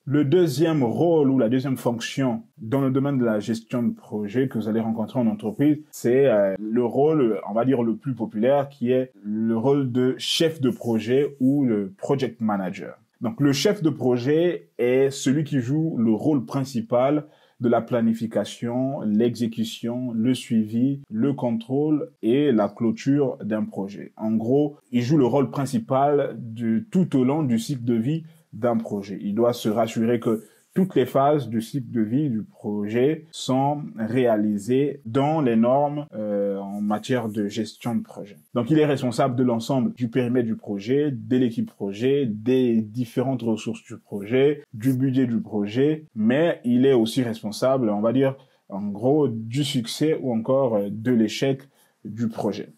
Le deuxième rôle ou la deuxième fonction dans le domaine de la gestion de projet que vous allez rencontrer en entreprise, c'est le rôle, on va dire, le plus populaire, qui est le rôle de chef de projet ou le project manager. Donc, le chef de projet est celui qui joue le rôle principal de la planification, l'exécution, le suivi, le contrôle et la clôture d'un projet. En gros, il joue le rôle principal tout au long du cycle de vie d'un projet. Il doit se rassurer que toutes les phases du cycle de vie du projet sont réalisées dans les normes en matière de gestion de projet. Donc, il est responsable de l'ensemble du périmètre du projet, de l'équipe projet, des différentes ressources du projet, du budget du projet, mais il est aussi responsable, on va dire, en gros, du succès ou encore de l'échec du projet.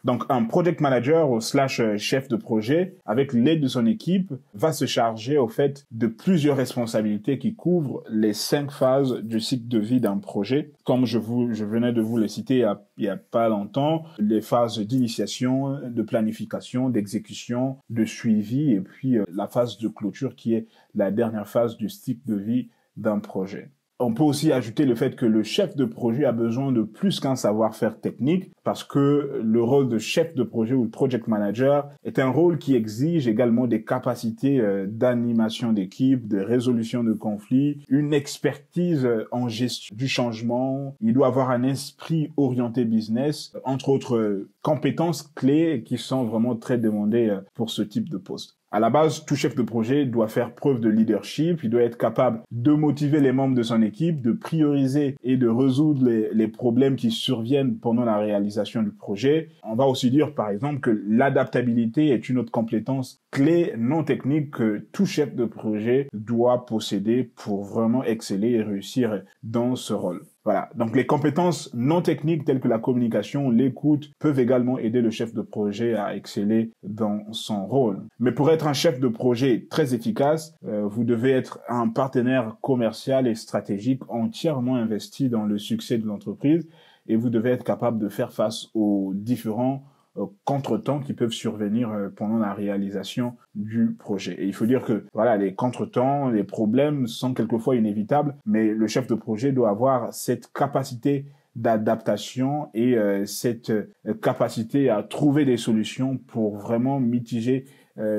Donc, un project manager ou / chef de projet, avec l'aide de son équipe, va se charger au fait de plusieurs responsabilités qui couvrent les 5 phases du cycle de vie d'un projet. Comme je venais de vous les citer il y a pas longtemps, les phases d'initiation, de planification, d'exécution, de suivi, et puis la phase de clôture qui est la dernière phase du cycle de vie d'un projet. On peut aussi ajouter le fait que le chef de projet a besoin de plus qu'un savoir-faire technique, parce que le rôle de chef de projet ou de project manager est un rôle qui exige également des capacités d'animation d'équipe, de résolution de conflits, une expertise en gestion du changement. Il doit avoir un esprit orienté business, entre autres compétences clés qui sont vraiment très demandées pour ce type de poste. À la base, tout chef de projet doit faire preuve de leadership, il doit être capable de motiver les membres de son équipe, de prioriser et de résoudre les problèmes qui surviennent pendant la réalisation du projet. On va aussi dire, par exemple, que l'adaptabilité est une autre compétence clé non technique que tout chef de projet doit posséder pour vraiment exceller et réussir dans ce rôle. Voilà. Donc, les compétences non techniques telles que la communication, l'écoute peuvent également aider le chef de projet à exceller dans son rôle. Mais pour être un chef de projet très efficace, vous devez être un partenaire commercial et stratégique entièrement investi dans le succès de l'entreprise, et vous devez être capable de faire face aux différents contretemps qui peuvent survenir pendant la réalisation du projet. Et il faut dire que voilà, les contretemps, les problèmes sont quelquefois inévitables, mais le chef de projet doit avoir cette capacité d'adaptation et cette capacité à trouver des solutions pour vraiment mitiger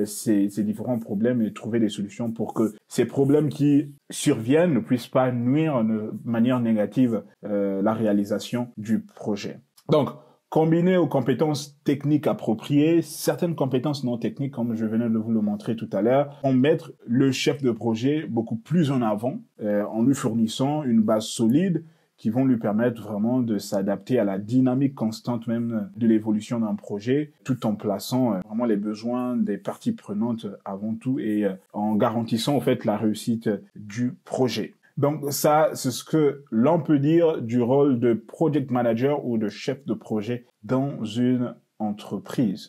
ces différents problèmes et trouver des solutions pour que ces problèmes qui surviennent ne puissent pas nuire de manière négative la réalisation du projet. Donc, combiné aux compétences techniques appropriées, certaines compétences non techniques, comme je venais de vous le montrer tout à l'heure, vont mettre le chef de projet beaucoup plus en avant en lui fournissant une base solide qui vont lui permettre vraiment de s'adapter à la dynamique constante même de l'évolution d'un projet, tout en plaçant vraiment les besoins des parties prenantes avant tout et en garantissant en fait la réussite du projet. Donc ça, c'est ce que l'on peut dire du rôle de project manager ou de chef de projet dans une entreprise.